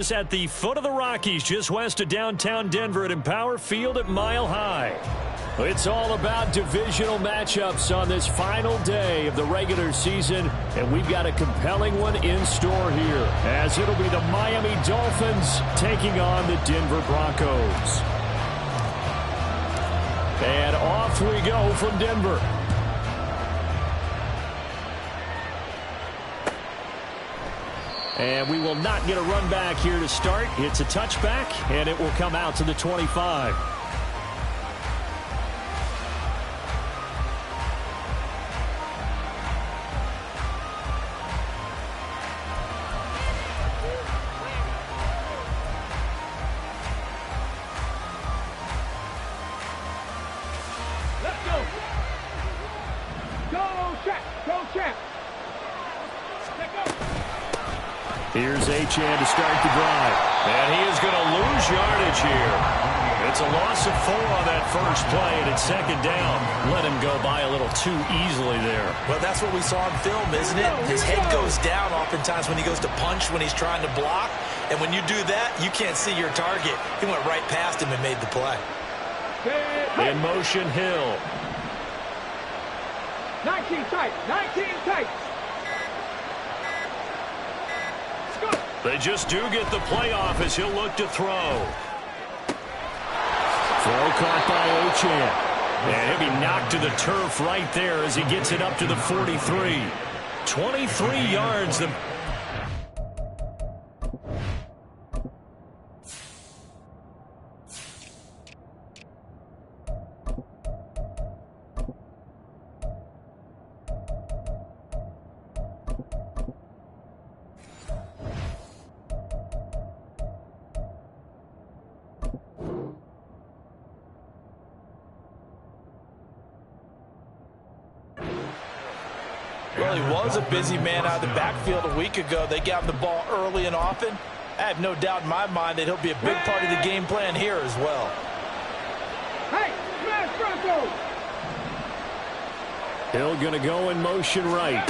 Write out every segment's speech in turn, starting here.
At the foot of the Rockies, just west of downtown Denver at Empower Field at Mile High. It's all about divisional matchups on this final day of the regular season, and we've got a compelling one in store here, as it'll be the Miami Dolphins taking on the Denver Broncos. And off we go from Denver. And we will not get a run back here to start. It's a touchback, and it will come out to the 25. Let's go. Go, Chat. Go, Chat. Here's Achane to start the drive. And he is going to lose yardage here. It's a loss of 4 on that first play, and it's second down. Let him go by a little too easily there. Well, that's what we saw in film, isn't it? His head goes down oftentimes when he goes to punch, when he's trying to block. And when you do that, you can't see your target. He went right past him and made the play. In motion, Hill. 19 tight. 19 tight. They just do get the playoff as he'll look to throw. Throw caught by Achane. And he'll be knocked to the turf right there as he gets it up to the 43. 23 yards. Well, he was a busy man out of the backfield a week ago. They got him the ball early and often. I have no doubt in my mind that he'll be a big part of the game plan here as well. Hey, smash Broncos! Hill going to go in motion right.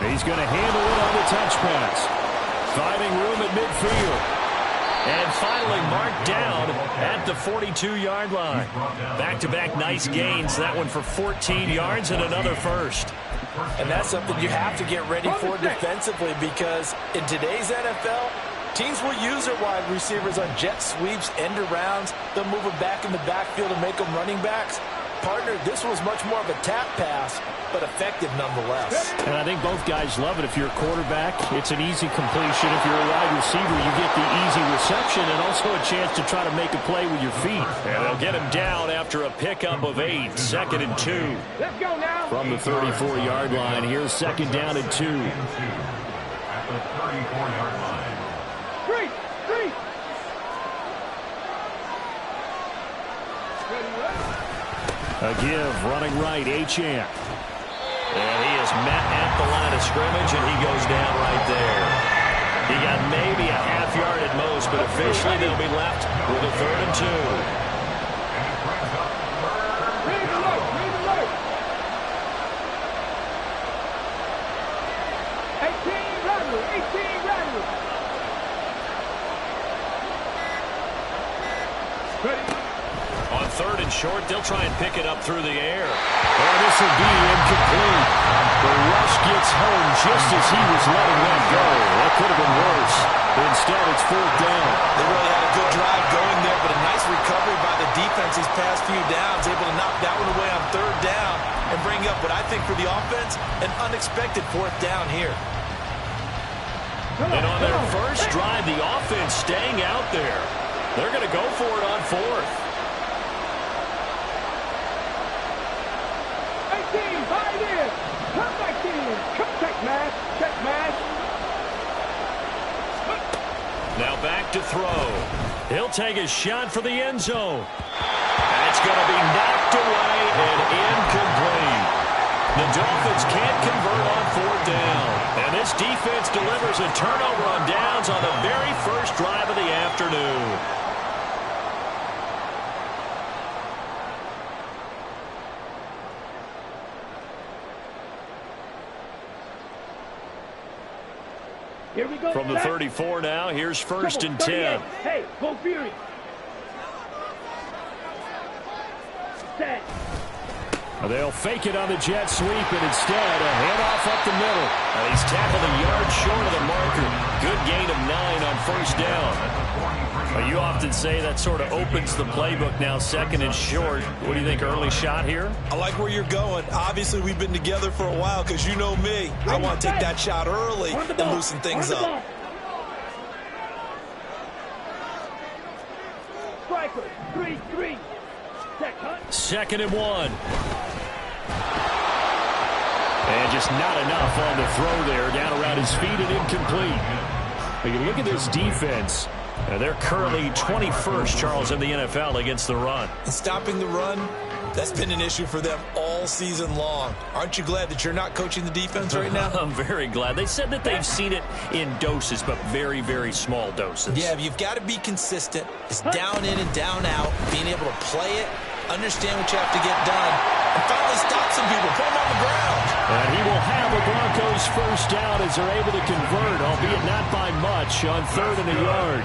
He's going to handle it on the touch pass. Finding room at midfield. And finally marked down at the 42-yard line. Back-to-back nice gains. That one for 14 yards and another first. And that's something you have to get ready for defensively, because in today's NFL, teams will use their wide receivers on jet sweeps, end arounds. They'll move them back in the backfield and make them running backs. Partner, this was much more of a tap pass, but effective nonetheless. And I think both guys love it. If you're a quarterback, it's an easy completion. If you're a wide receiver, you get the easy reception and also a chance to try to make a play with your feet. And they'll get him down after a pickup of 8. 2nd and 2. Let's go now. From the 34-yard line. Here's 2nd down and 2. At the 34-yard line. Three. A give, running right, Achane. And he is met at the line of scrimmage, and he goes down right there. He got maybe a half yard at most, but officially they'll be left with a 3rd and 2. Read the look. 18 Rattler. Ready. On 3rd and short, they'll try and pick it up through the air. And this will be incomplete. The rush gets home just as he was letting that go. That could have been worse. Instead, it's 4th down. They really had a good drive going there, but a nice recovery by the defense these past few downs, able to knock that one away on 3rd down and bring up what I think for the offense, an unexpected 4th down here. And on their first drive, the offense staying out there. They're going to go for it on 4th. 18, buy in. Come back in. Check match. Now back to throw. He'll take a shot for the end zone. And it's going to be knocked away and incomplete. The Dolphins can't convert on 4th down. And this defense delivers a turnover on downs on the very first drive of the afternoon. Here we go. From the 34 now, here's 1st and 10. Hey, go Fury. Set. They'll fake it on the jet sweep, and instead a handoff up the middle. And he's tackled a yard short of the marker. Good gain of 9 on 1st down. Well, you often say that sort of opens the playbook now, 2nd and short. What do you think, early shot here? I like where you're going. Obviously, we've been together for a while because you know me. I want to take that shot early and loosen things up. Striker, 3-3. 2nd and 1. And just not enough on the throw there. Down around his feet and incomplete. But you look at this defense. They're currently 21st, Charles, in the NFL against the run. And stopping the run, that's been an issue for them all season long. Aren't you glad that you're not coaching the defense right now? I'm very glad. They said that they've seen it in doses, but very, very small doses. Yeah, you've got to be consistent. It's down in and down out, being able to play it, understand what you have to get done, and finally stop some people, put them on the ground. And he will have the Broncos 1st down as they're able to convert, albeit not by much, on 3rd and a yard.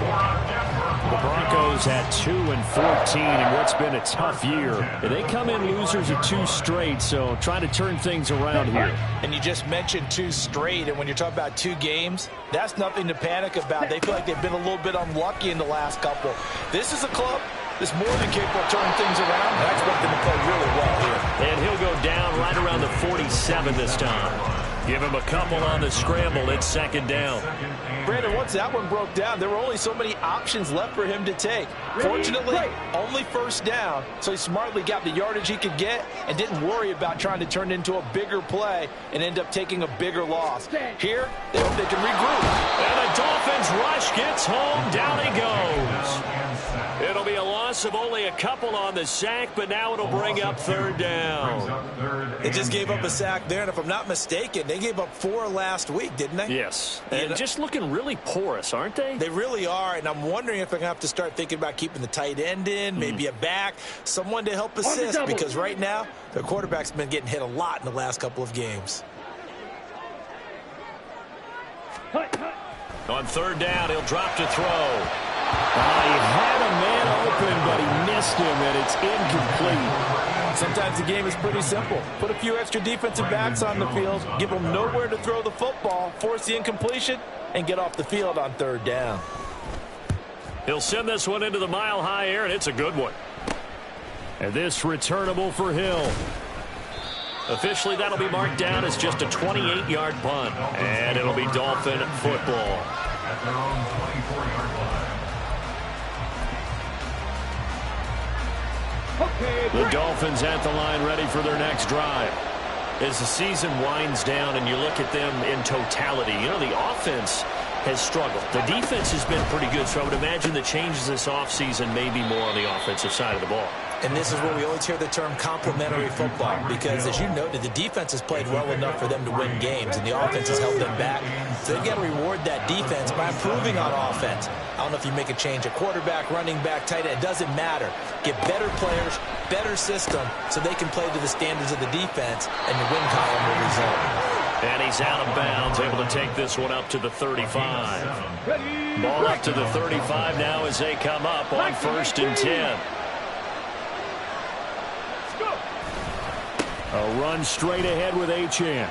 The Broncos had 2 and 14 in what's been a tough year. They come in losers of 2 straight, so trying to turn things around here. And you just mentioned 2 straight, and when you're talking about 2 games, that's nothing to panic about. They feel like they've been a little bit unlucky in the last couple. This is a club that's more than capable of turning things around, and I expect them to play really well here. And he'll go down right around the 47 this time. Give him a couple on the scramble. It's 2nd down. Brandon, once that one broke down, there were only so many options left for him to take. Fortunately, only 1st down, so he smartly got the yardage he could get and didn't worry about trying to turn it into a bigger play and end up taking a bigger loss. Here, they hope they can regroup. And the Dolphins rush gets home. Down he goes. It'll be a loss of only a couple on the sack, but now it'll bring up 3rd down. They just gave up a sack there, and if I'm not mistaken, they gave up 4 last week, didn't they? Yes. And just looking really porous, aren't they? They really are, and I'm wondering if they're going to have to start thinking about keeping the tight end in, maybe a back, someone to help assist, because right now, their quarterback's been getting hit a lot in the last couple of games. On 3rd down, he'll drop to throw. He had a man open, but he missed him, and it's incomplete. Sometimes the game is pretty simple. Put a few extra defensive backs on the field, give them nowhere to throw the football, force the incompletion, and get off the field on 3rd down. He'll send this one into the mile-high air, and it's a good one. And this returnable for Hill. Officially, that'll be marked down as just a 28-yard punt. And it'll be Dolphin football. At their own 24-yard line. The Dolphins at the line ready for their next drive. As the season winds down and you look at them in totality, you know, the offense has struggled. The defense has been pretty good, so I would imagine the changes this offseason may be more on the offensive side of the ball. And this is where we always hear the term complementary football, because as you noted, the defense has played well enough for them to win games, and the offense has held them back. So they've got to reward that defense by improving on offense. I don't know if you make a change at quarterback, running back, tight end. It doesn't matter. Get better players, better system, so they can play to the standards of the defense, and the win column will result. And he's out of bounds, able to take this one up to the 35. Ball up to the 35 now as they come up on 1st and 10. A run straight ahead with Achane.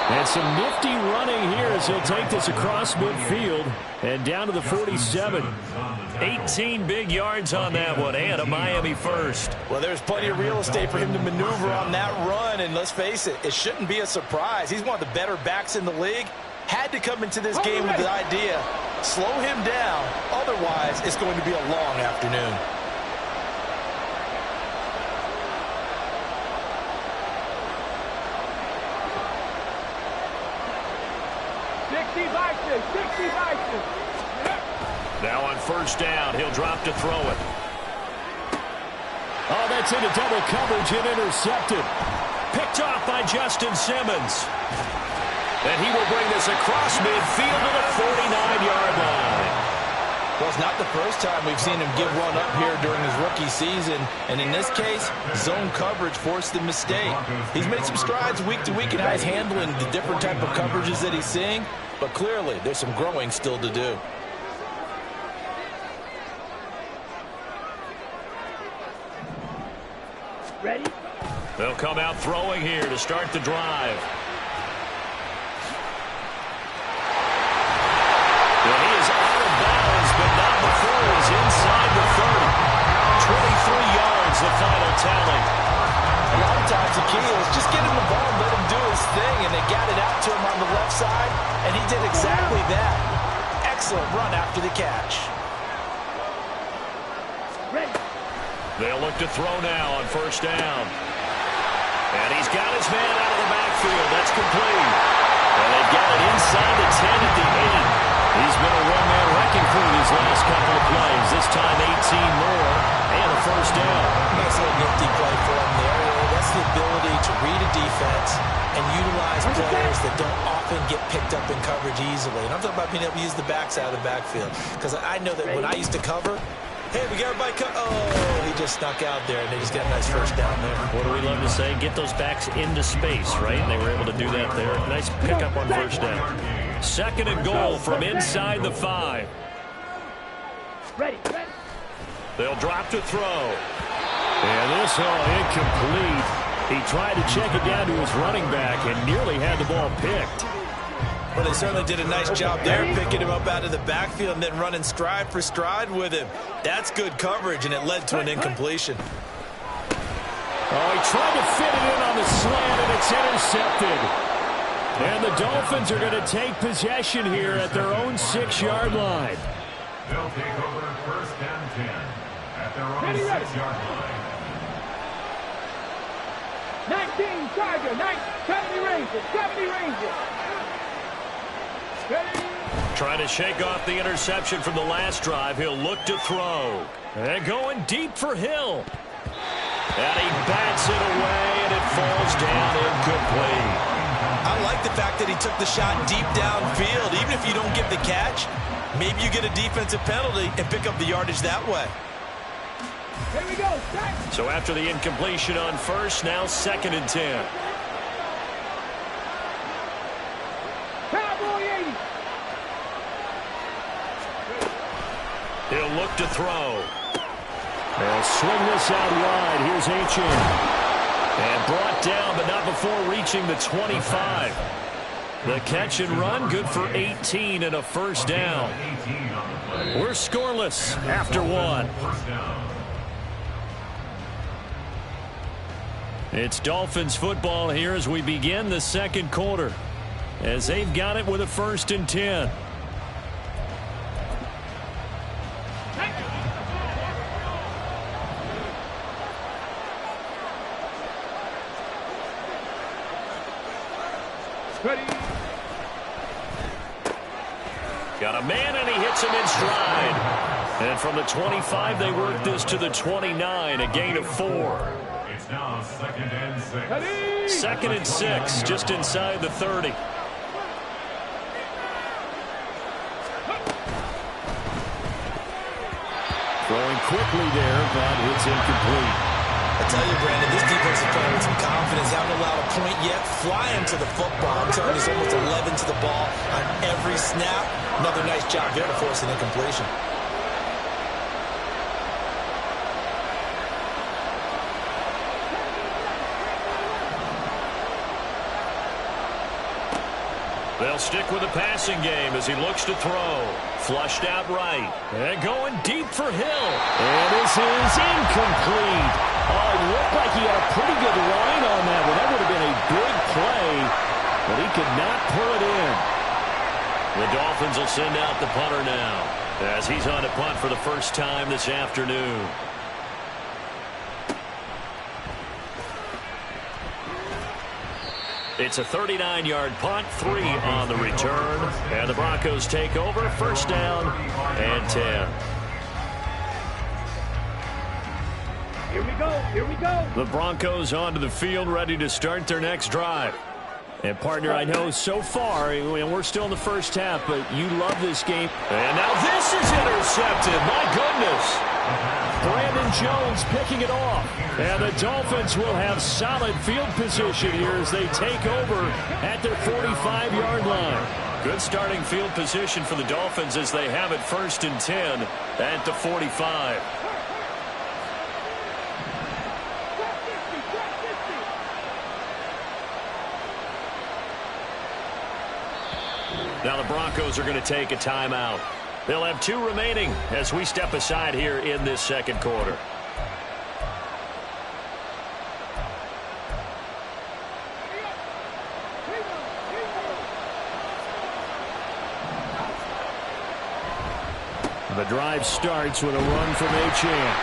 And some nifty running here as he'll take this across midfield and down to the 47. 18 big yards on that one, and a Miami first. Well, there's plenty of real estate for him to maneuver on that run, and let's face it, it shouldn't be a surprise. He's one of the better backs in the league. Had to come into this game with the idea, slow him down, otherwise it's going to be a long afternoon. Now on 1st down, he'll drop to throw it. Oh, that's into double coverage and intercepted. Picked off by Justin Simmons. And he will bring this across midfield to the 49-yard line. Well, it's not the first time we've seen him give one up here during his rookie season. And in this case, zone coverage forced the mistake. He's made some strides week to week in how he's handling the different type of coverages that he's seeing. But clearly, there's some growing still to do. Ready? They'll come out throwing here to start the drive. Well, he is out of bounds, but not before he's inside the 30. 23 yards, the final tally. A lot of times the key is just get him the ball and let him do his thing, and they got it out to him on the left side, and he did exactly that. Excellent run after the catch. Ready? They'll look to throw now on first down. And he's got his man out of the backfield. That's complete. And they've got it inside the 10 at the 8. He's been a one-man wrecking crew these last couple of plays. This time 18 more and a first down. Nice little nifty play for him there. That's the ability to read a defense and utilize players that don't often get picked up in coverage easily. And I'm talking about being able to use the backs out of the backfield. Because I know that when I used to cover, hey, we got everybody oh, he just snuck out there, and they just got a nice first down there. What do we love to say? Get those backs into space, right? And they were able to do that there. Nice pickup on first down. Second and goal from inside the 5. Ready? They'll drop to throw. And this incomplete. He tried to check it down to his running back and nearly had the ball picked. Well, they certainly did a nice job there, picking him up out of the backfield and then running stride for stride with him. That's good coverage, and it led to an incompletion. Oh, he tried to fit it in on the slant, and it's intercepted. And the Dolphins are going to take possession here at their own 6-yard line. They'll take over first and 10 at their own 6-yard line. 19 Tiger, 70 Rangers, 70 Rangers. Trying to shake off the interception from the last drive. He'll look to throw. And going deep for Hill. And he bats it away, and it falls down incomplete. I like the fact that he took the shot deep downfield. Even if you don't get the catch, maybe you get a defensive penalty and pick up the yardage that way. Here we go. Set. So after the incompletion on first, now second and 10. Cowboy 80. He'll look to throw. They'll swing this out wide. Here's H.N. And brought down, but not before reaching the 25. The catch and run, good for 18 and a first down. We're scoreless after 1. It's Dolphins football here as we begin the second quarter, as they've got it with a first and 10. Ready? Got a man, and he hits him in stride. And from the 25, they work this to the 29, a gain of 4. It's now second and 6. Ready? Second and 6, just inside the 30. Throwing quickly there, but it's incomplete. I tell you, Brandon, this defense is playing with some confidence. Haven't allowed a point yet. Flying to the football. I'm telling you, it's almost 11 to the ball on every snap. Another nice job there to force an incompletion. They'll stick with the passing game as he looks to throw. Flushed out right. And going deep for Hill. And this is incomplete. Oh, it looked like he had a pretty good line on that one. That would have been a big play, but he could not pull it in. The Dolphins will send out the punter now, as he's on to punt for the first time this afternoon. It's a 39-yard punt, 3 on the return, and the Broncos take over, first down and 10. Here we go. Here we go. The Broncos onto the field, ready to start their next drive. And, partner, I know so far, and we're still in the first half, but you love this game. And now this is intercepted. My goodness. Brandon Jones picking it off. And the Dolphins will have solid field position here as they take over at their 45-yard line. Good starting field position for the Dolphins as they have it 1st and 10 at the 45. Now the Broncos are going to take a timeout. They'll have 2 remaining as we step aside here in this second quarter. The drive starts with a run from Achane.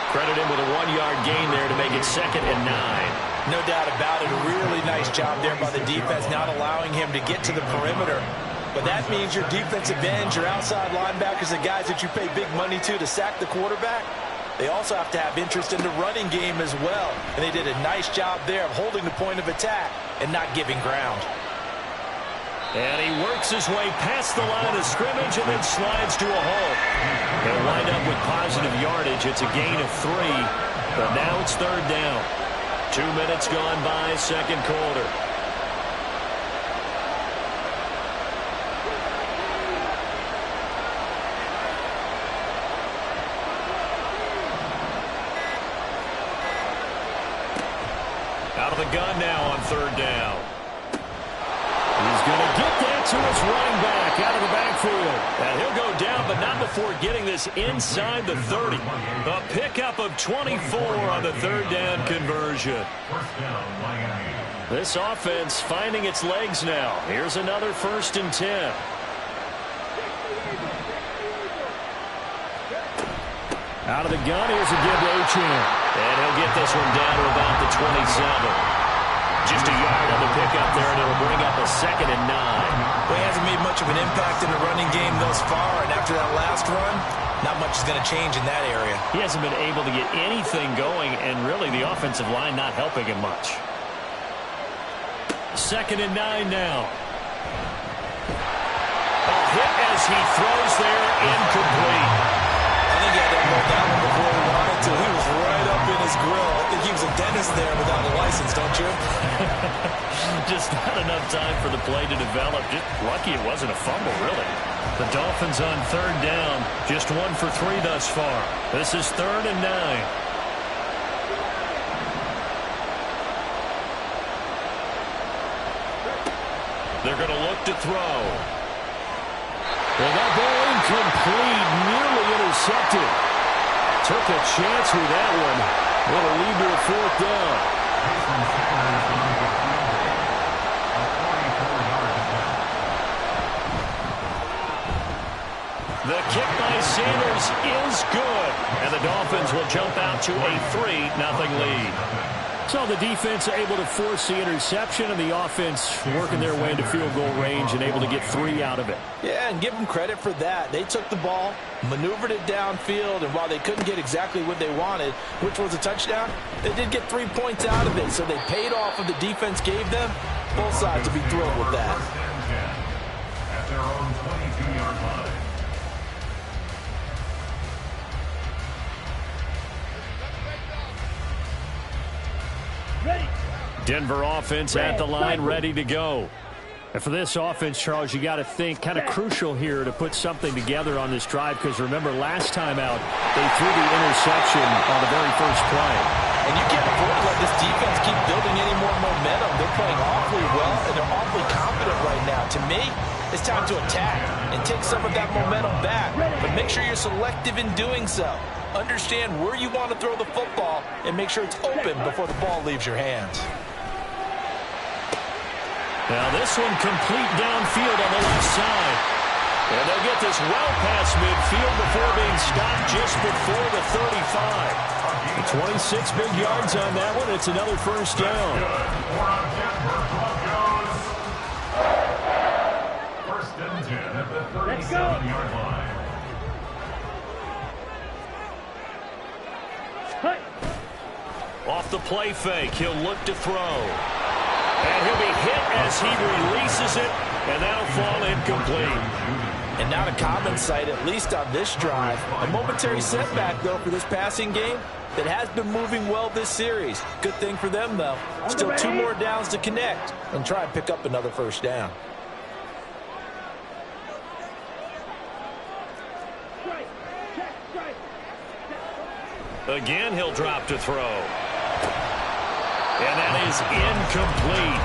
Credit him with a 1-yard gain there to make it 2nd and 9. No doubt about it. A really nice job there by the defense, not allowing him to get to the perimeter. But that means your defensive ends, your outside linebackers, the guys that you pay big money to sack the quarterback, they also have to have interest in the running game as well. And they did a nice job there of holding the point of attack and not giving ground. And he works his way past the line of scrimmage and then slides to a hole. He'll wind up with positive yardage. It's a gain of 3, but now it's 3rd down. 2 minutes gone by, second quarter. Out of the gun now on 3rd down. He's going to get that to his running back out of the backfield. And he'll go down, but not before getting this inside the 30. A pickup of 24 on the 3rd down conversion. This offense finding its legs now. Here's another 1st and 10. Out of the gun, here's a give to Achane. And he'll get this one down to about the 27. Just a yard on the pickup there, and it'll bring up a 2nd and 9. Well, he hasn't made much of an impact in the running game thus far, and after that last run, not much is going to change in that area. He hasn't been able to get anything going, and really the offensive line not helping him much. 2nd and 9 now. A hit as he throws there, incomplete. I think he had that ball down before he wanted to. He was right up in his grill. I think he was a dentist there without a license, don't you? Just not enough time for the play to develop. Just lucky it wasn't a fumble, really. The Dolphins on 3rd down. Just 1 for 3 thus far. This is 3rd and 9. They're going to look to throw. Well, that ball incomplete, nearly intercepted. Took a chance with that one. Will it lead to a 4th down? The kick by Sanders is good. And the Dolphins will jump out to a 3-0 lead. So the defense able to force the interception, and the offense working their way into field goal range and able to get 3 out of it. Yeah, and give them credit for that. They took the ball, maneuvered it downfield, and while they couldn't get exactly what they wanted, which was a touchdown, they did get 3 points out of it. So they paid off what the defense gave them. Both sides to be thrilled with that. At their own 22-yard line. Denver offense at the line, ready to go. And for this offense, Charles, you got to think kind of crucial here to put something together on this drive, because remember last time out they threw the interception on the very first play. And you can't afford to let this defense keep building any more momentum. They're playing awfully well, and they're awfully confident right now. To me, it's time to attack and take some of that momentum back. But make sure you're selective in doing so. Understand where you want to throw the football and make sure it's open before the ball leaves your hands. Now this one complete downfield on the left side. And they'll get this well past midfield before being stopped just before the 35. 26 big yards on that one. It's another 1st down. 1st and 10 at the 37-yard line. Off the play fake, he'll look to throw. And he'll be hit as he releases it, and that'll fall incomplete. And not a common sight, at least on this drive. A momentary setback, though, for this passing game that has been moving well this series. Good thing for them, though. Still 2 more downs to connect and try and pick up another first down. Again, he'll drop to throw. And that is incomplete.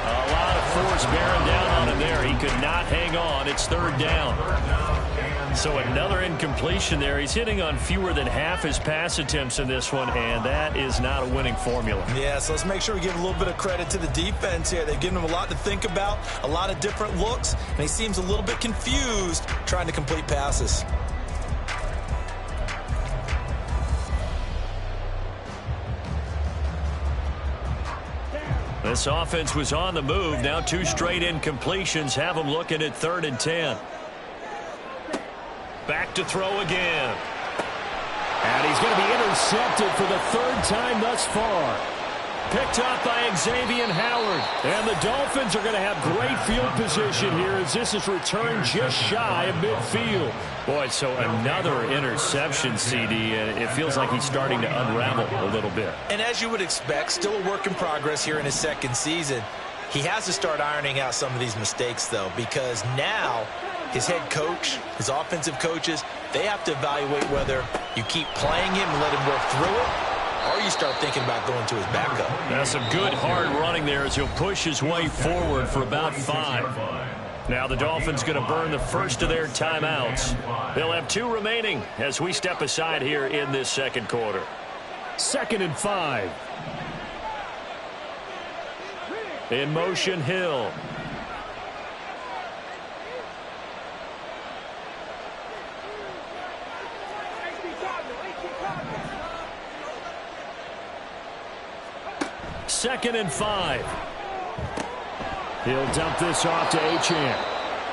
A lot of force bearing down on him there. He could not hang on. It's 3rd down. So another incompletion there. He's hitting on fewer than half his pass attempts in this one, and that is not a winning formula. Yeah, so let's make sure we give a little bit of credit to the defense here. They've given him a lot to think about, a lot of different looks, and he seems a little bit confused trying to complete passes. This offense was on the move. Now 2 straight incompletions have them looking at 3rd and 10. Back to throw again. And he's going to be intercepted for the 3rd time thus far. Picked up by Xavier Howard. And the Dolphins are going to have great field position here as this is returned just shy of midfield. Boy, so another interception, CD, and it feels like he's starting to unravel a little bit. And as you would expect, still a work in progress here in his 2nd season. He has to start ironing out some of these mistakes, though, because now his head coach, his offensive coaches, they have to evaluate whether you keep playing him and let him work through it, or you start thinking about going to his backup. That's some good hard running there as he'll push his way forward for about 5. Now the Dolphins going to burn the first of their timeouts. They'll have 2 remaining as we step aside here in this 2nd quarter. 2nd and 5. In motion, Hill. Second and 5. He'll dump this off to Achane.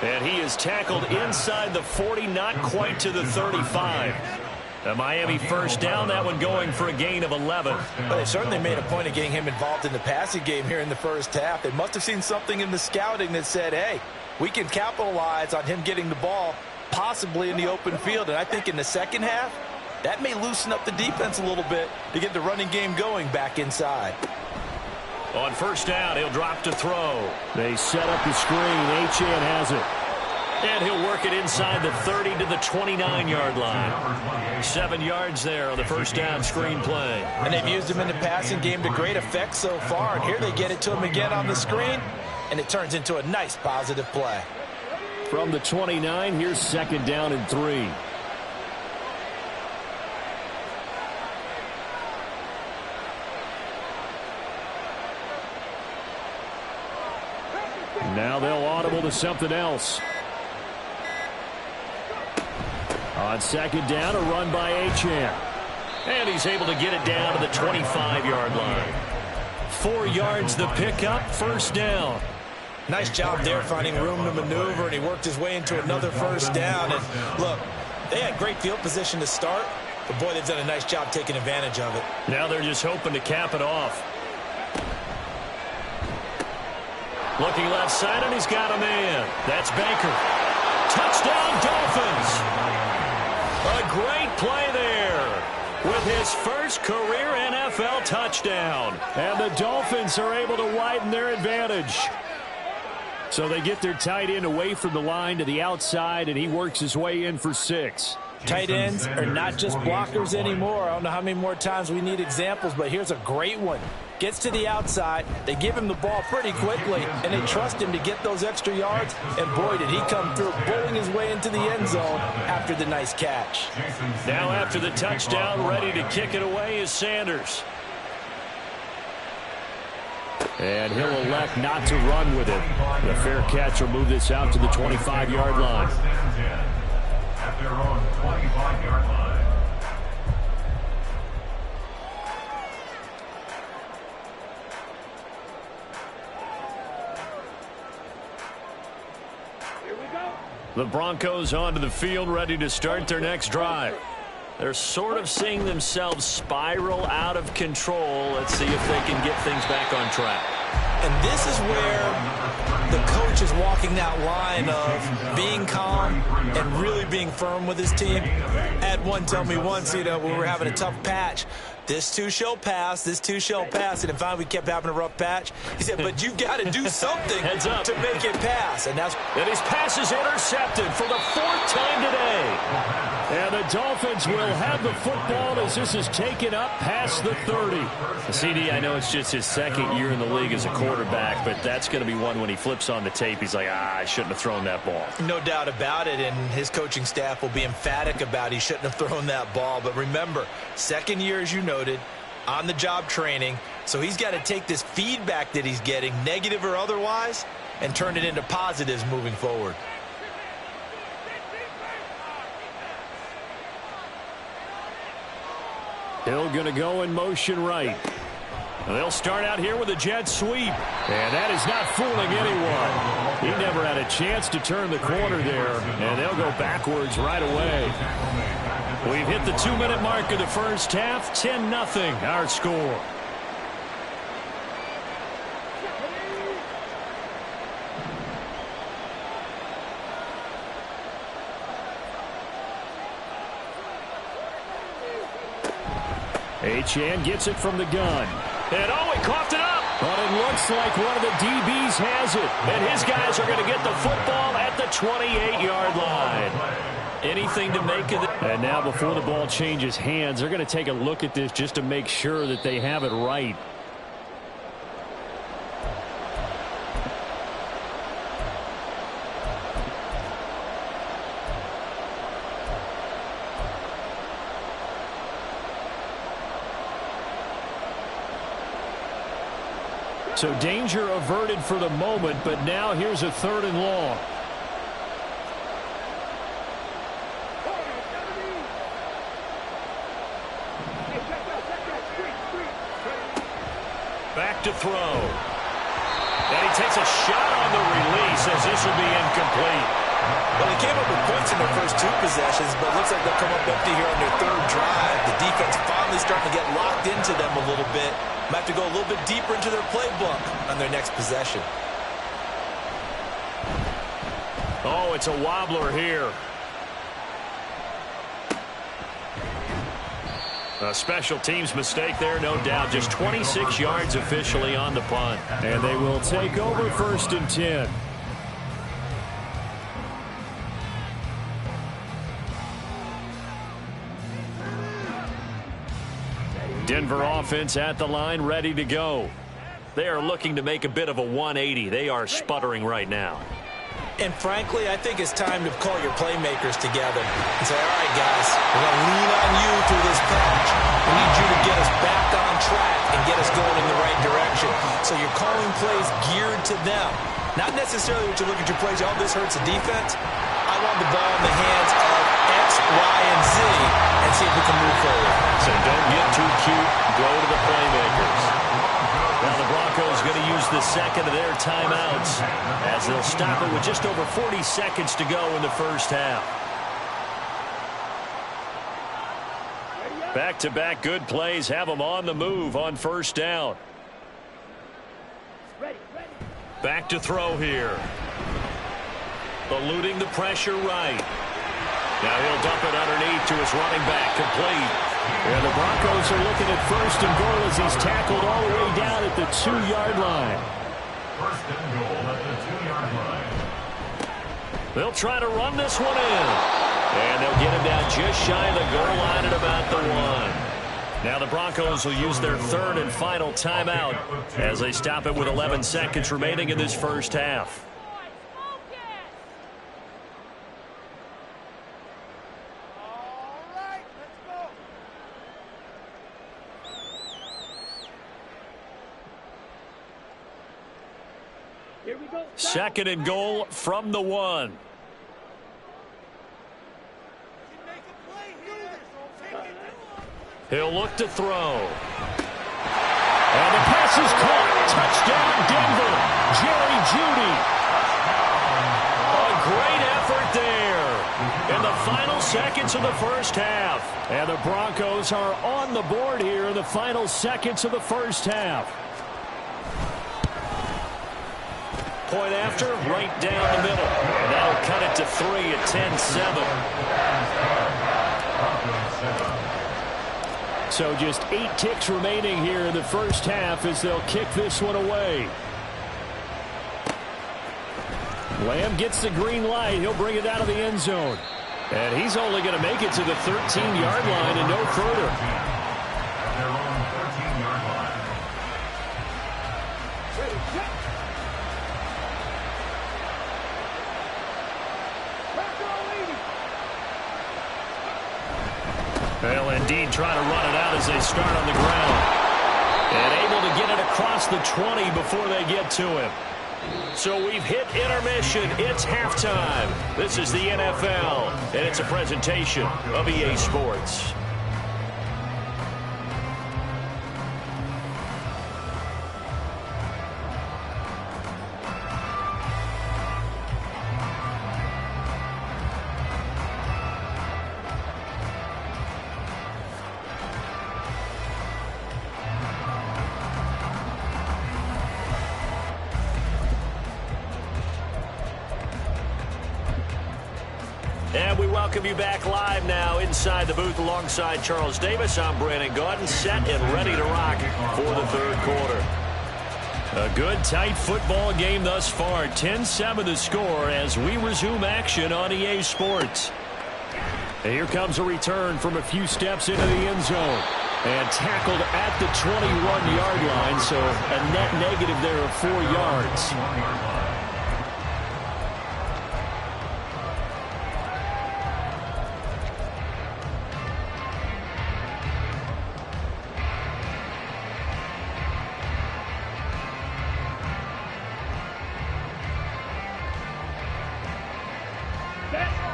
And he is tackled inside the 40, not quite to the 35. The Miami first down, that one going for a gain of 11. But they certainly made a point of getting him involved in the passing game here in the first half. They must have seen something in the scouting that said, hey, we can capitalize on him getting the ball possibly in the open field. And I think in the second half, that may loosen up the defense a little bit to get the running game going back inside. On first down, he'll drop to throw. They set up the screen. Achane has it. And he'll work it inside the 30 to the 29-yard line. 7 yards there on the first down screen play. And they've used him in the passing game to great effect so far. And here they get it to him again on the screen, and it turns into a nice positive play. From the 29, here's 2nd down and 3. Now they'll audible to something else. On 2nd down, a run by Achane. And he's able to get it down to the 25-yard line. 4 yards the pickup, first down. Nice job there finding room to maneuver, and he worked his way into another first down. And look, they had great field position to start, but boy, they've done a nice job taking advantage of it. Now they're just hoping to cap it off. Looking left side, and he's got a man. That's Baker. Touchdown, Dolphins. A great play there with his first career NFL touchdown. And the Dolphins are able to widen their advantage. So they get their tight end away from the line to the outside, and he works his way in for 6. Tight ends are not just blockers anymore. I don't know how many more times we need examples, but here's a great one. Gets to the outside, they give him the ball pretty quickly, and they trust him to get those extra yards, and boy, did he come through, bowling his way into the end zone after the nice catch. Now after the touchdown, ready to kick it away is Sanders. And he'll elect not to run with it. The fair catch will move this out to the 25-yard line. At their own 25-yard line. The Broncos onto the field, ready to start their next drive. They're sort of seeing themselves spiral out of control. Let's see if they can get things back on track. And this is where the coach is walking that line of being calm and really being firm with his team. Had one tell me once, when we were having a tough patch, this too shall pass, this too shall pass. And finally we kept having a rough patch. He said, but you've got to do something to make it pass. And his pass is intercepted for the 4th time today. And the Dolphins will have the football as this is taken up past the 30. CD, I know it's just his 2nd year in the league as a quarterback, but that's going to be one when he flips on the tape. He's like, I shouldn't have thrown that ball. No doubt about it, and his coaching staff will be emphatic about he shouldn't have thrown that ball. But remember, 2nd year, as you noted, on-the-job training. So he's got to take this feedback that he's getting, negative or otherwise, and turn it into positives moving forward. Hill going to go in motion right. They'll start out here with a jet sweep. And that is not fooling anyone. He never had a chance to turn the corner there. And they'll go backwards right away. We've hit the 2-minute mark of the first half. 10-0 our score. Achane gets it from the gun. And he coughed it up. But it looks like one of the DBs has it. And his guys are going to get the football at the 28-yard line. Anything to make of it. And now before the ball changes hands, they're going to take a look at this just to make sure that they have it right. So danger averted for the moment, but now here's a 3rd and long. Back to throw. And he takes a shot on the release as this will be incomplete. Well, they came up with points in their first 2 possessions, but it looks like they'll come up empty here on their 3rd drive. The defense finally starting to get locked into them a little bit. Might have to go a little bit deeper into their playbook on their next possession. Oh, it's a wobbler here. A special teams mistake there, no doubt. Just 26 yards officially on the punt. And they will take over 1st and 10. Denver offense at the line, ready to go. They are looking to make a bit of a 180. They are sputtering right now. And frankly, I think it's time to call your playmakers together and say, all right, guys, we're going to lean on you through this patch. We need you to get us back on track and get us going in the right direction. So you're calling plays geared to them. Not necessarily what you look at your plays, oh, this hurts the defense. I want the ball in the hands of X, Y, and Z and see if we can move forward. So don't get too cute. Go to the playmakers. Now the Broncos going to use the 2nd of their timeouts as they'll stop it with just over 40 seconds to go in the first half. Back-to-back good plays have them on the move on 1st down. Back to throw here. Eluding the pressure right. Now he'll dump it underneath to his running back, complete. And the Broncos are looking at 1st and goal as he's tackled all the way down at the 2-yard line. 1st and goal at the 2-yard line. They'll try to run this one in. And they'll get him down just shy of the goal line at about the 1. Now the Broncos will use their 3rd and final timeout as they stop it with 11 seconds remaining in this first half. Here we go. 2nd and goal from the 1. He'll look to throw. And the pass is caught. Touchdown, Denver. Jerry Jeudy. A great effort there. in the final seconds of the first half. And the Broncos are on the board here in the final seconds of the first half. Point after, right down the middle. And that'll cut it to 3 at 10-7. So just 8 ticks remaining here in the first half as they'll kick this one away. Lamb gets the green light. He'll bring it out of the end zone. And he's only going to make it to the 13-yard line and no further. Their own 13-yard line. Ready, set. They'll indeed try to run it out as they start on the ground. And able to get it across the 20 before they get to him. So we've hit intermission. It's halftime. This is the NFL, and it's a presentation of EA Sports. And we welcome you back live now inside the booth alongside Charles Davis. I'm Brandon Gaudin, set and ready to rock for the third quarter. A good, tight football game thus far. 10-7 the score as we resume action on EA Sports. And here comes a return from a few steps into the end zone. And tackled at the 21-yard line, so a net negative there of 4 yards.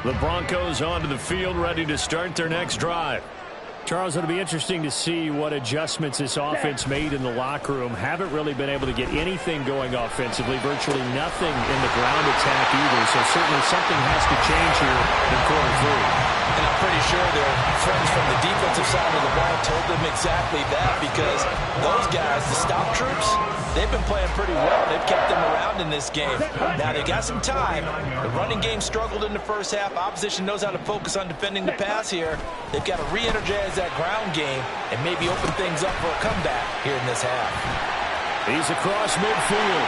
The Broncos onto the field, ready to start their next drive. Charles, it'll be interesting to see what adjustments this offense made in the locker room. Haven't really been able to get anything going offensively, virtually nothing in the ground attack either. So certainly something has to change here in quarter 3. And I'm pretty sure their friends from the defensive side of the ball told them exactly that, because those guys, the stop troops, they've been playing pretty well. They've kept them around in this game. Now they got some time. The running game struggled in the first half. Opposition knows how to focus on defending the pass here. They've got to re-energize that ground game and maybe open things up for a comeback here in this half. He's across midfield.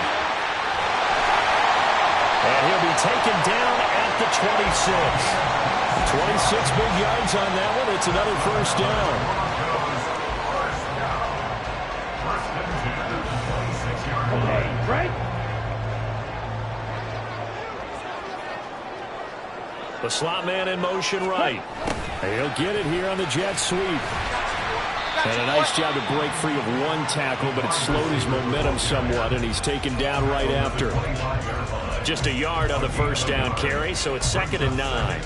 And he'll be taken down at the 26. 26 big yards on that one. It's another first down. Okay, right? The slot man in motion right. He'll get it here on the jet sweep. And a nice job to break free of one tackle, but it slowed his momentum somewhat, and he's taken down right after. Just a yard on the first down carry, so it's 2nd and 9.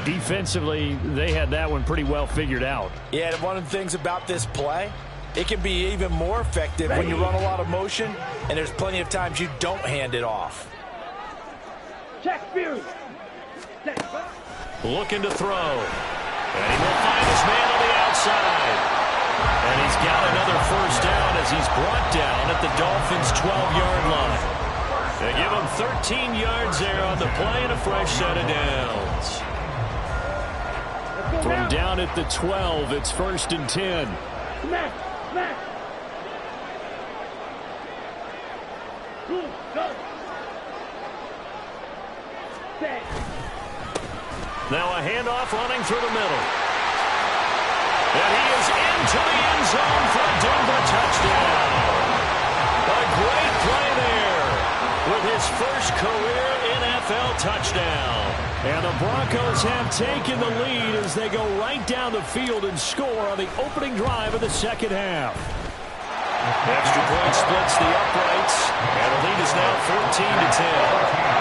Defensively, they had that one pretty well figured out. Yeah, and one of the things about this play, it can be even more effective when you run a lot of motion, and there's plenty of times you don't hand it off. Check view. Looking to throw. And he will find his man on the outside. And he's got another first down as he's brought down at the Dolphins' 12-yard line. They give him 13 yards there on the play and a fresh set of downs. From down at the 12, it's 1st and 10. Smash, smash. Go. Set. Now a handoff running through the middle. And he is into the end zone for a Denver touchdown. A great play there with his first career NFL touchdown. And the Broncos have taken the lead as they go right down the field and score on the opening drive of the second half. Extra point splits the uprights, and the lead is now 14-10.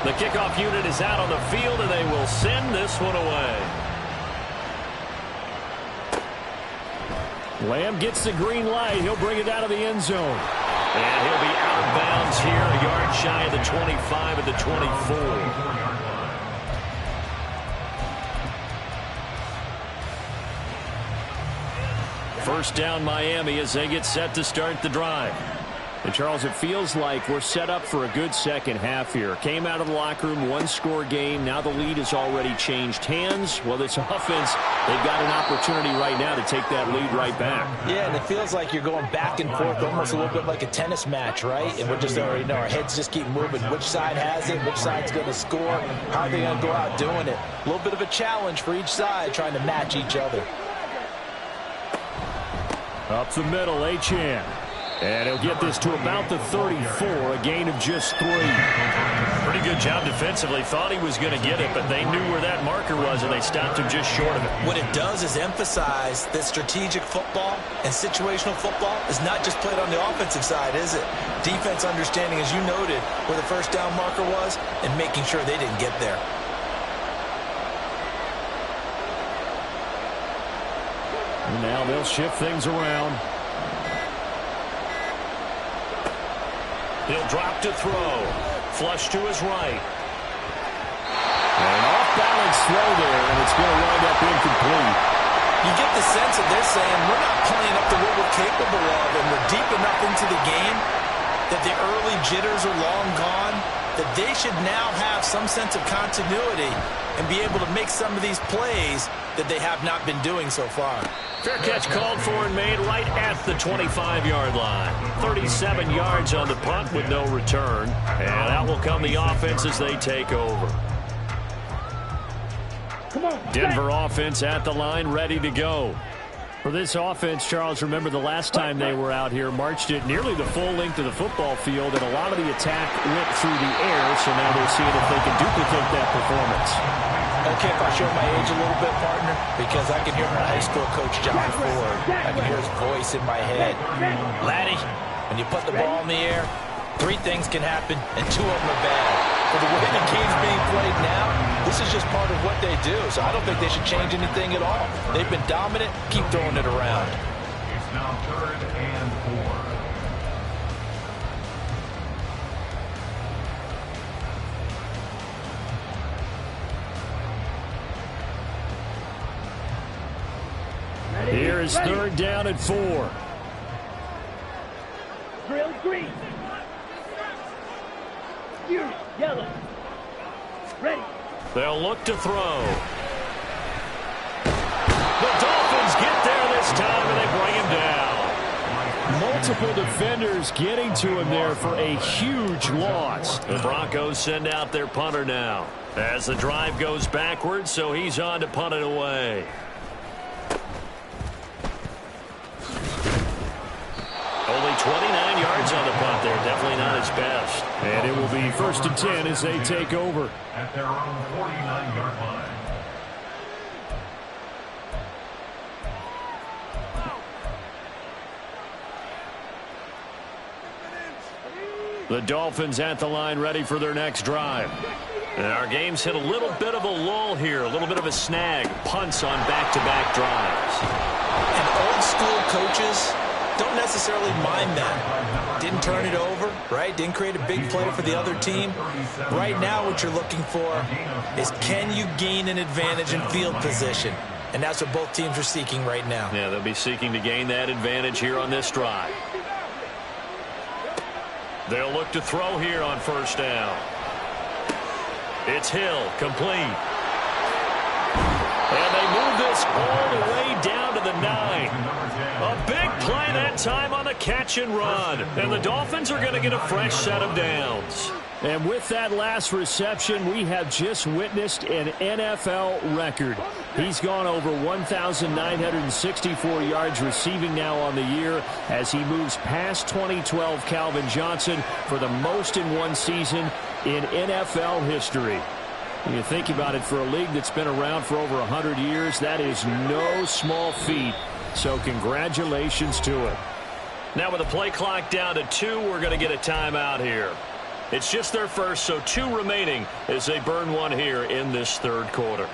The kickoff unit is out on the field, and they will send this one away. Lamb gets the green light. He'll bring it out of the end zone. And he'll be shy of the 25 at the 24. First down Miami as they get set to start the drive. And Charles, it feels like we're set up for a good second half here. Came out of the locker room, one-score game. Now the lead has already changed hands. Well, this offense, they've got an opportunity right now to take that lead right back. Yeah, and it feels like you're going back and forth, almost a little bit like a tennis match, right? And we're just already know our heads just keep moving. Which side has it? Which side's going to score? How are they going to go out doing it? A little bit of a challenge for each side, trying to match each other. Up the middle, Achane. And he'll get this to about the 34, a gain of just 3. Pretty good job defensively. Thought he was going to get it, but they knew where that marker was, and they stopped him just short of it. What it does is emphasize that strategic football and situational football is not just played on the offensive side, is it? Defense understanding, as you noted, where the first down marker was and making sure they didn't get there. And now they'll shift things around. He'll drop to throw. Flush to his right. An off-balance throw there, and it's going to wind up incomplete. You get the sense that they're saying we're not playing up to what we're capable of, and we're deep enough into the game that the early jitters are long gone, that they should now have some sense of continuity and be able to make some of these plays that they have not been doing so far. Fair catch called for and made right at the 25-yard line. 37 yards on the punt with no return. And out will come the offense as they take over. Denver offense at the line, ready to go. For this offense, Charles, remember the last time they were out here, marched it nearly the full length of the football field, and a lot of the attack went through the air, so now they're seeing if they can duplicate that performance. Okay, if I show my age a little bit, partner, because I can hear my high school coach, John Ford. I can hear his voice in my head. Laddie, when you put the ball in the air, 3 things can happen, and 2 of them are bad. For the way the game's being played now, this is just part of what they do. So I don't think they should change anything at all. They've been dominant. Keep throwing it around. It's now 3rd and 4. Here is 3rd down and 4. Drill green. Fuse yellow. Ready. They'll look to throw. The Dolphins get there this time, and they bring him down. Multiple defenders getting to him there for a huge loss. The Broncos send out their punter now as the drive goes backwards, so he's on to punt it away. Only 29 yards on the punt there. Definitely not his best. And it will be 1st and 10 as they take over. At their own 49-yard line. The Dolphins at the line ready for their next drive. And our game's hit a little bit of a lull here, a little bit of a snag. Punts on back-to-back drives. And old school coaches don't necessarily mind that. Didn't turn it over, right? Didn't create a big play for the other team. Right now what you're looking for is, can you gain an advantage in field position? And that's what both teams are seeking right now. Yeah, they'll be seeking to gain that advantage here on this drive. They'll look to throw here on 1st down. It's Hill, complete. And they move this all the way down to the 9. A big play that time on the catch and run. And the Dolphins are going to get a fresh set of downs. And with that last reception, we have just witnessed an NFL record. He's gone over 1,964 yards receiving now on the year as he moves past 2012 Calvin Johnson for the most in one season in NFL history. When you think about it, for a league that's been around for over 100 years, that is no small feat. So congratulations to it. Now with the play clock down to 2, we're going to get a timeout here. It's just their first, so 2 remaining as they burn one here in this 3rd quarter.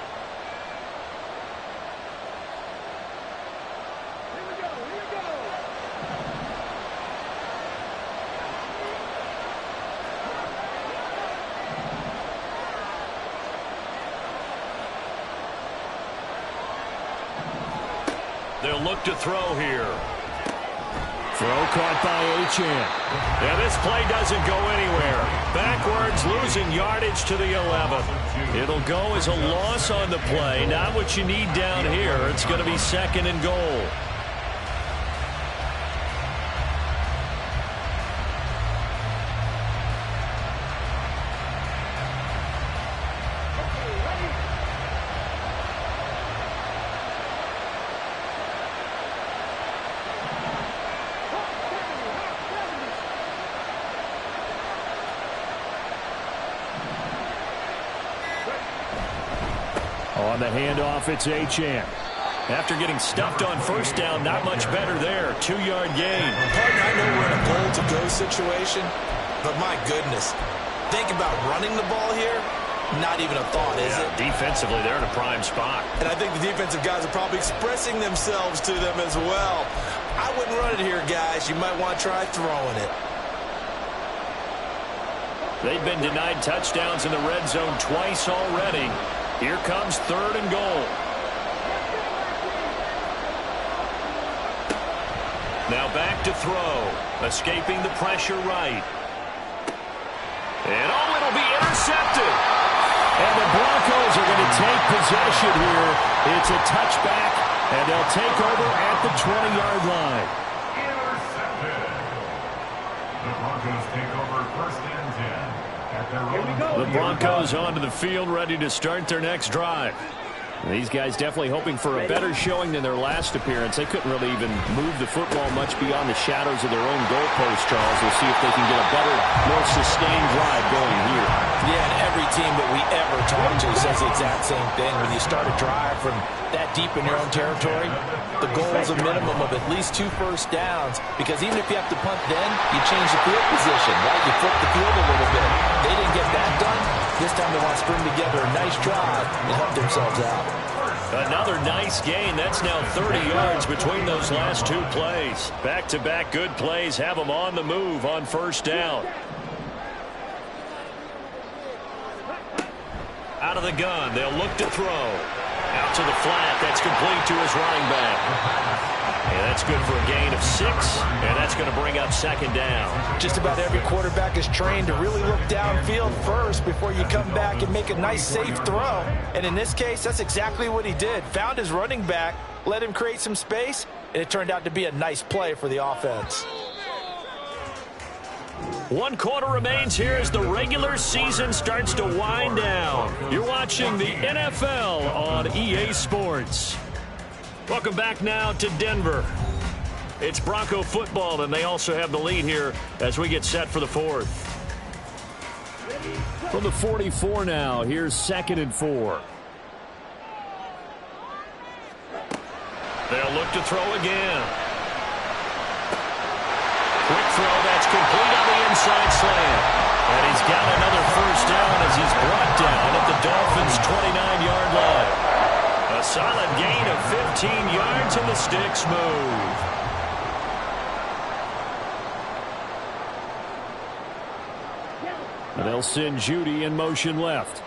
They'll look to throw here. Throw caught by Achane. Yeah, this play doesn't go anywhere. Backwards, losing yardage to the 11. It'll go as a loss on the play. Not what you need down here. It's going to be 2nd and goal. On the handoff, it's Achane. After getting stuffed on first down, not much better there. 2-yard gain. Partner, I know we're in a goal-to-go situation, but my goodness. Think about running the ball here. Not even a thought, is it? Defensively, they're in a prime spot. And I think the defensive guys are probably expressing themselves to them as well. I wouldn't run it here, guys. You might want to try throwing it. They've been denied touchdowns in the red zone twice already. Here comes 3rd and goal. Now back to throw. Escaping the pressure right. And it'll be intercepted. And the Broncos are going to take possession here. It's a touchback, and they'll take over at the 20-yard line. Intercepted. The Broncos take over 1st and 10. The Broncos onto the field, ready to start their next drive. These guys definitely hoping for a better showing than their last appearance. They couldn't really even move the football much beyond the shadows of their own goalpost, Charles. We'll see if they can get a better, more sustained drive going here. Yeah, and every team that we ever talk to says the exact same thing. When you start a drive from that deep in your own territory, the goal is a minimum of at least 2 first downs, because even if you have to punt then, you change the field position, right? You flip the field a little bit. They didn't get that done. This time they want to string together a nice drive and help themselves out. Another nice gain. That's now 30 yards between those last 2 plays. Back-to-back good plays have them on the move on first down. Out of the gun, they'll look to throw. Out to the flat, that's complete to his running back. And that's good for a gain of 6, and that's going to bring up 2nd down. Just about every quarterback is trained to really look downfield first before you come back and make a nice, safe throw. And in this case, that's exactly what he did. Found his running back, let him create some space, and it turned out to be a nice play for the offense. 1 quarter remains here as the regular season starts to wind down. You're watching the NFL on EA Sports. Welcome back now to Denver. It's Bronco football, and they also have the lead here as we get set for the 4th. From the 44 now, here's 2nd and 4. They'll look to throw again. Quick throw, that's complete on the inside slant. And he's got another first down as he's brought down at the Dolphins' 29-yard line. A solid gain of 15 yards, and the sticks move. And they'll send Judy in motion left.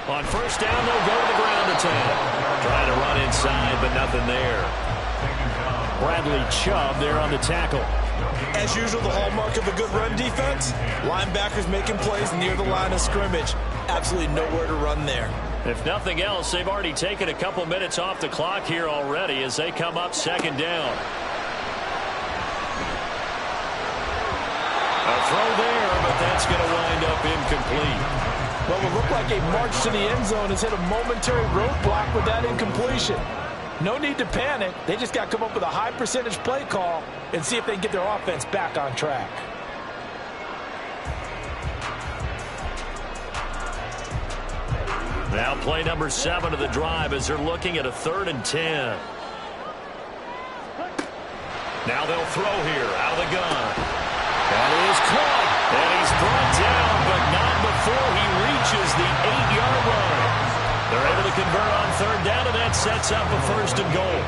On first down, they'll go to the ground attack. Trying to run inside, but nothing there. Bradley Chubb there on the tackle. As usual, the hallmark of a good run defense, linebackers making plays near the line of scrimmage. Absolutely nowhere to run there. If nothing else, they've already taken a couple minutes off the clock here already as they come up 2nd down. A throw there, but that's going to wind up incomplete. Well, it looked like a march to the end zone has hit a momentary roadblock with that incompletion. No need to panic. They just got to come up with a high percentage play call and see if they can get their offense back on track. Now play number 7 of the drive as they're looking at a 3rd and 10. Now they'll throw here out of the gun. That is caught. And he's brought down, but not before he reaches the 8-yard line. They're able to convert on 3rd down, and that sets up a 1st and goal.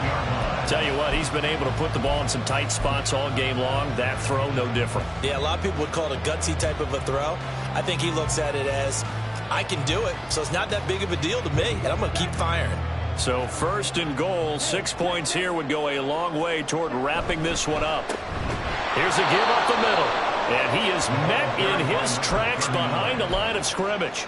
Tell you what, he's been able to put the ball in some tight spots all game long. That throw, no different. Yeah, a lot of people would call it a gutsy type of a throw. I think he looks at it as I can do it, so it's not that big of a deal to me, and I'm going to keep firing. So 1st and goal, 6 points here would go a long way toward wrapping this one up. Here's a give up the middle. And he is met in his tracks behind the line of scrimmage.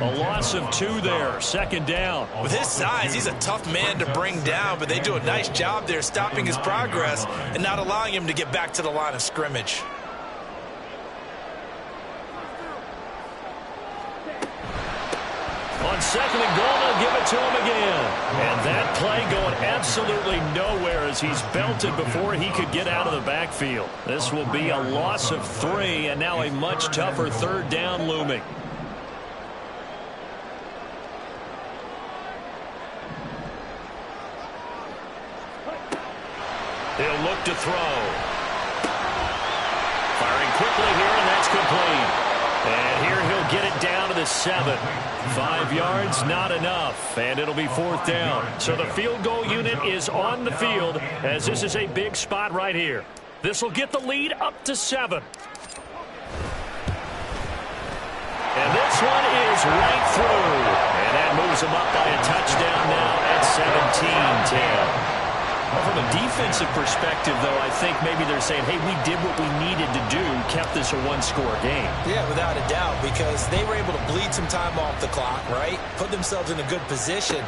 A loss of 2 there, 2nd down. With his size, he's a tough man to bring down, but they do a nice job there stopping his progress and not allowing him to get back to the line of scrimmage. On 2nd and goal, they'll give it to him again. And that play going absolutely nowhere as he's belted before he could get out of the backfield. This will be a loss of 3, and now a much tougher 3rd down looming. He'll look to throw. Firing quickly here, and that's complete. And here he'll get it down to the 7. 5 yards, not enough, and it'll be 4th down. So the field goal unit is on the field as this is a big spot right here. This will get the lead up to 7. And this one is right through. And that moves him up by a touchdown now at 17-10. Well, from a defensive perspective, though, I think maybe they're saying, hey, we did what we needed to do, kept this a 1-score game. Yeah, without a doubt, because they were able to bleed some time off the clock, right? Put themselves in a good position,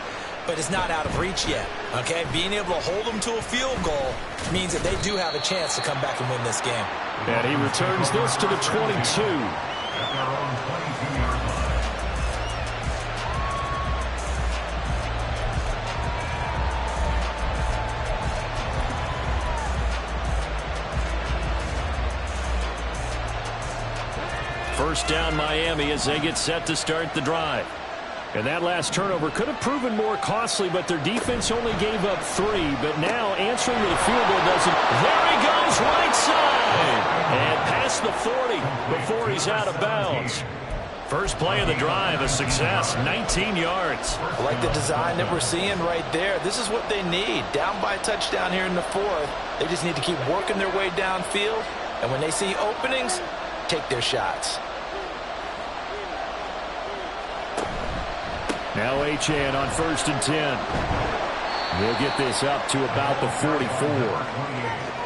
but it's not out of reach yet, okay? Being able to hold them to a field goal means that they do have a chance to come back and win this game. And he returns this to the 22. At their own 22-yard line. First down Miami as they get set to start the drive. And that last turnover could have proven more costly, but their defense only gave up 3. But now answering with a field goal doesn't. There he goes, right side. And past the 40 before he's out of bounds. First play of the drive, a success, 19 yards. I like the design that we're seeing right there. This is what they need. Down by a touchdown here in the 4th. They just need to keep working their way downfield. And when they see openings, take their shots. Now Achane on 1st and 10. He'll get this up to about the 44.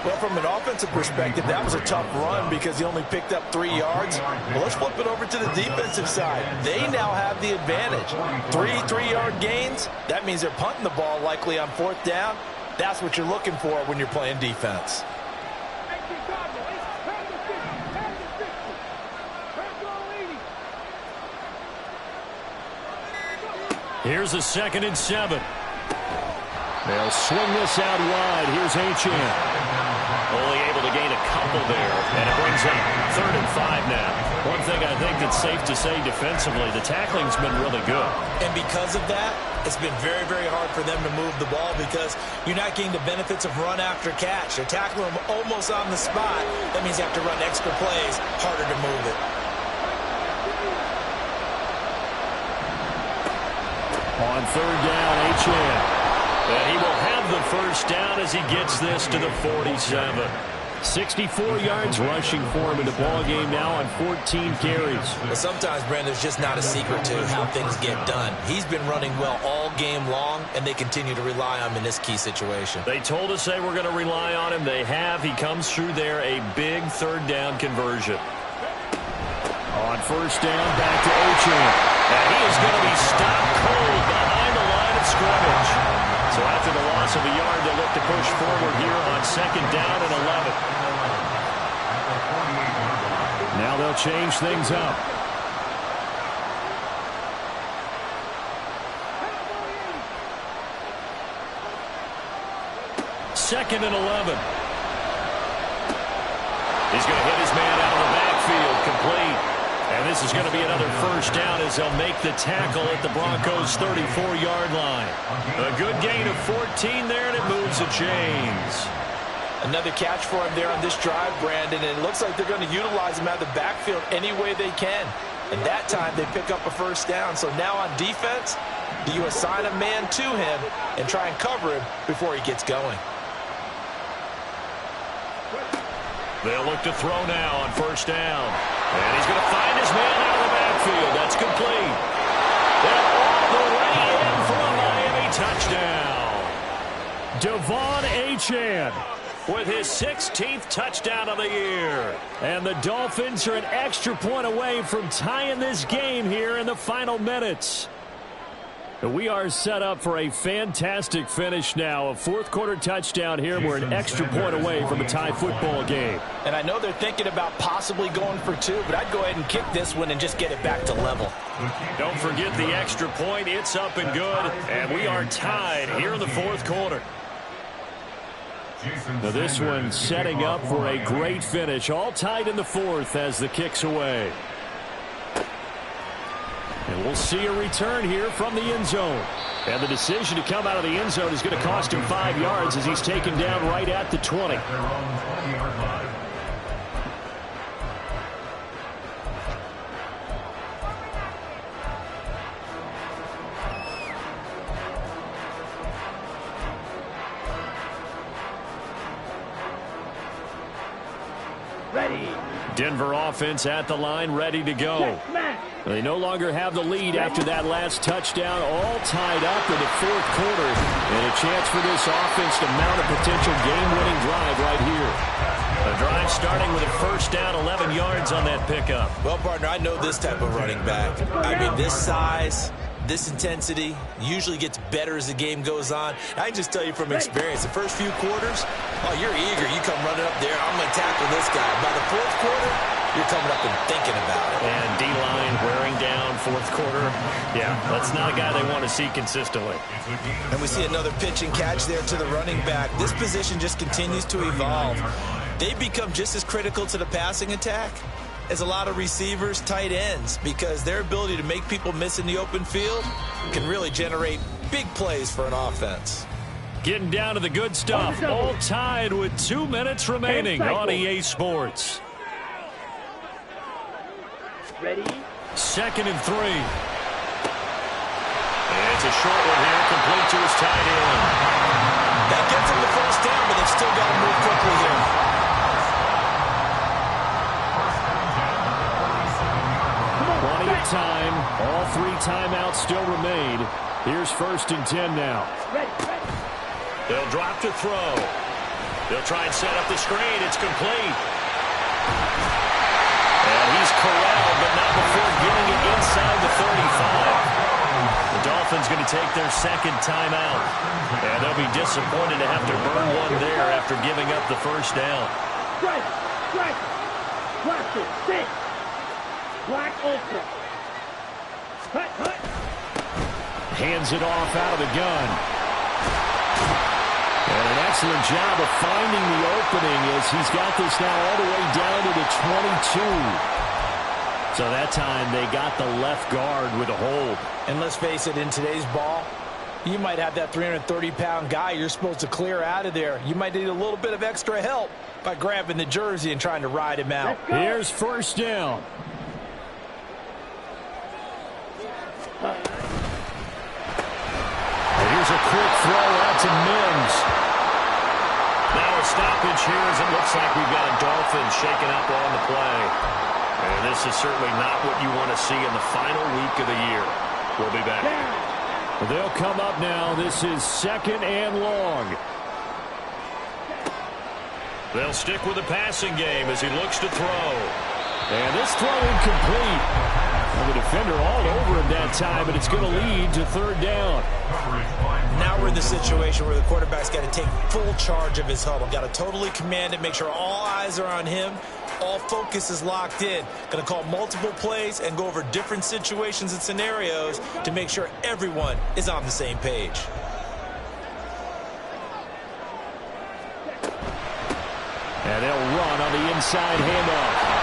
Well, from an offensive perspective, that was a tough run because he only picked up 3 yards. Well, let's flip it over to the defensive side. They now have the advantage. 3 3-yard gains. That means they're punting the ball likely on 4th down. That's what you're looking for when you're playing defense. Here's a 2nd and 7. They'll swing this out wide. Here's Achane. Only able to gain a couple there, and it brings up 3rd and 5 now. One thing I think that's safe to say defensively, the tackling's been really good. And because of that, it's been very, very hard for them to move the ball because you're not getting the benefits of run after catch. They're tackling them almost on the spot. That means you have to run extra plays, harder to move it. On 3rd down, Achane. And he will have the first down as he gets this to the 47. 64 yards rushing for him in the ball game now on 14 carries. Well, sometimes, Brandon, there's just not a secret to how things get done. He's been running well all game long, and they continue to rely on him in this key situation. They told us they were going to rely on him. They have. He comes through there, a big 3rd down conversion. On 1st down, back to Achane. And he is going to be stopped cold behind the line of scrimmage. So after the loss of a yard, they look to push forward here on 2nd down and 11. Now they'll change things up. Second and 11. He's going to hit his man out of the backfield, complete. And this is going to be another first down as they'll make the tackle at the Broncos' 34-yard line. A good gain of 14 there, and it moves the chains. Another catch for him there on this drive, Brandon, and it looks like they're going to utilize him out of the backfield any way they can. And that time they pick up a first down. So now on defense, do you assign a man to him and try and cover him before he gets going? They'll look to throw now on 1st down. And he's going to find his man out of the backfield. backfield. That's complete. And all the way in for a Miami touchdown. Devon Achane with his 16th touchdown of the year. And the Dolphins are an extra point away from tying this game here in the final minutes. We are set up for a fantastic finish now. A fourth-quarter touchdown here. We're an extra point away from a tie football game. And I know they're thinking about possibly going for two, but I'd go ahead and kick this one and just get it back to level. Don't forget the extra point. It's up and good. And we are tied here in the fourth quarter. Now this one setting up for a great finish. All tied in the fourth as the kick's away. And we'll see a return here from the end zone. And the decision to come out of the end zone is going to cost him 5 yards as he's taken down right at the 20. Ready. Denver offense at the line, ready to go. They no longer have the lead after that last touchdown, all tied up in the fourth quarter. And a chance for this offense to mount a potential game-winning drive right here. A drive starting with a first down, 11 yards on that pickup. Well, partner, I know this type of running back. I mean, this size, this intensity usually gets better as the game goes on. I can just tell you from experience, the first few quarters, oh, you're eager. You come running up there, I'm going to tackle this guy. By the fourth quarter, you're coming up and thinking about it. And D-line wearing down fourth quarter. Yeah, that's not a guy they want to see consistently. And we see another pitch and catch there to the running back. This position just continues to evolve. They become just as critical to the passing attack as a lot of receivers, tight ends, because their ability to make people miss in the open field can really generate big plays for an offense. Getting down to the good stuff. All tied with 2 minutes remaining on EA Sports. Ready. 2nd and 3. And it's a short one here, complete to his tight end. That gets him the first down, but they've still got to move quickly here. Plenty of time. All 3 timeouts still remain. Here's 1st and 10 now. Ready. They'll drop to throw. They'll try and set up the screen. It's complete. And he's corralled, but not before getting it inside the 35. The Dolphins going to take their 2nd timeout. And they'll be disappointed to have to burn one there after giving up the first down. Strike. Blaster. Six. Black Ultra. Hut. Hands it off out of the gun. And an excellent job of finding the opening as he's got this now all the way down to the 22. So that time they got the left guard with a hold. And let's face it, in today's ball, you might have that 330-pound guy you're supposed to clear out of there. You might need a little bit of extra help by grabbing the jersey and trying to ride him out. Here's 1st down. Here's a quick throw out to Mims. Now a stoppage here as it looks like we've got a Dolphin shaken up on the play. And this is certainly not what you want to see in the final week of the year. We'll be back. They'll come up now. This is 2nd and long. They'll stick with the passing game as he looks to throw. And this throw incomplete. The defender all over him that time, and it's going to lead to 3rd down. Now we're in the situation where the quarterback's got to take full charge of his huddle. Got to totally command it, make sure all eyes are on him. All focus is locked in. Going to call multiple plays and go over different situations and scenarios to make sure everyone is on the same page. And they'll run on the inside handoff.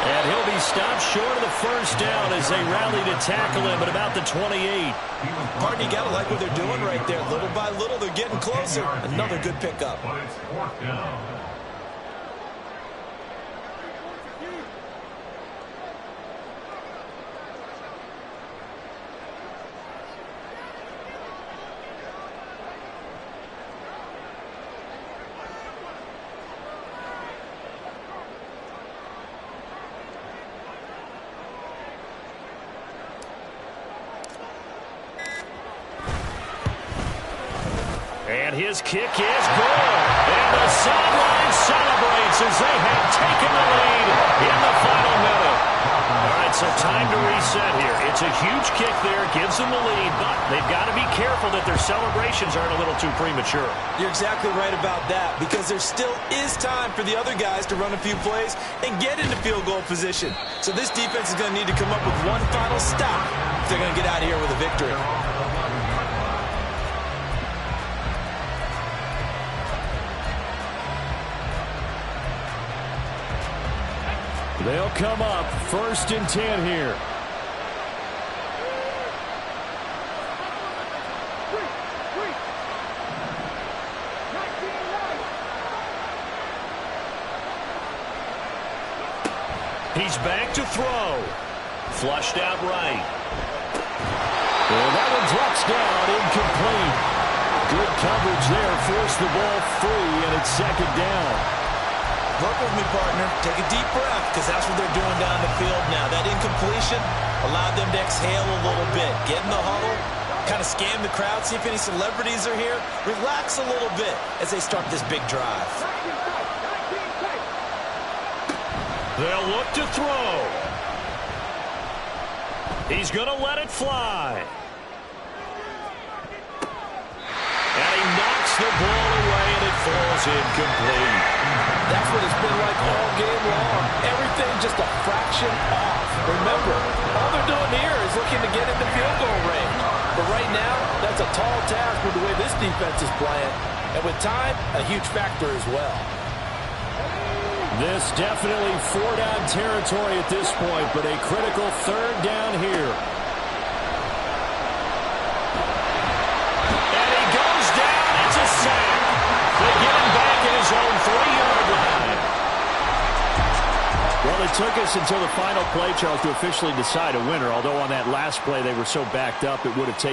And he'll be stopped short of the first down as they rally to tackle him at about the 28. Partner, you got to like what they're doing right there. Little by little, they're getting closer. Another good pickup. But it's 4th down. his kick is good. And the sideline celebrates as they have taken the lead in the final minute. All right, so time to reset here. It's a huge kick there, gives them the lead, but they've got to be careful that their celebrations aren't a little too premature. You're exactly right about that, because there still is time for the other guys to run a few plays and get into field goal position. So this defense is going to need to come up with one final stop if they're going to get out of here with a victory. They'll come up 1st and 10 here. He's back to throw. Flushed out right. And that one drops down, incomplete. Good coverage there, forced the ball free, and it's 2nd down. Work with me, partner. Take a deep breath, because that's what they're doing down the field now. That incompletion allowed them to exhale a little bit. Get in the huddle, kind of scan the crowd, see if any celebrities are here. Relax a little bit as they start this big drive. They'll look to throw. He's going to let it fly. And he knocks the ball away, and it falls incomplete. That's what it's been like all game long. Everything just a fraction off. Remember, all they're doing here is looking to get into field goal range. But right now, that's a tall task with the way this defense is playing. And with time, a huge factor as well. This definitely 4-down territory at this point, but a critical 3rd down here. And he goes down. It's a sack. They get him back at his own 3-yard line. Well, it took us until the final play, Charles, to officially decide a winner, although on that last play they were so backed up it would have taken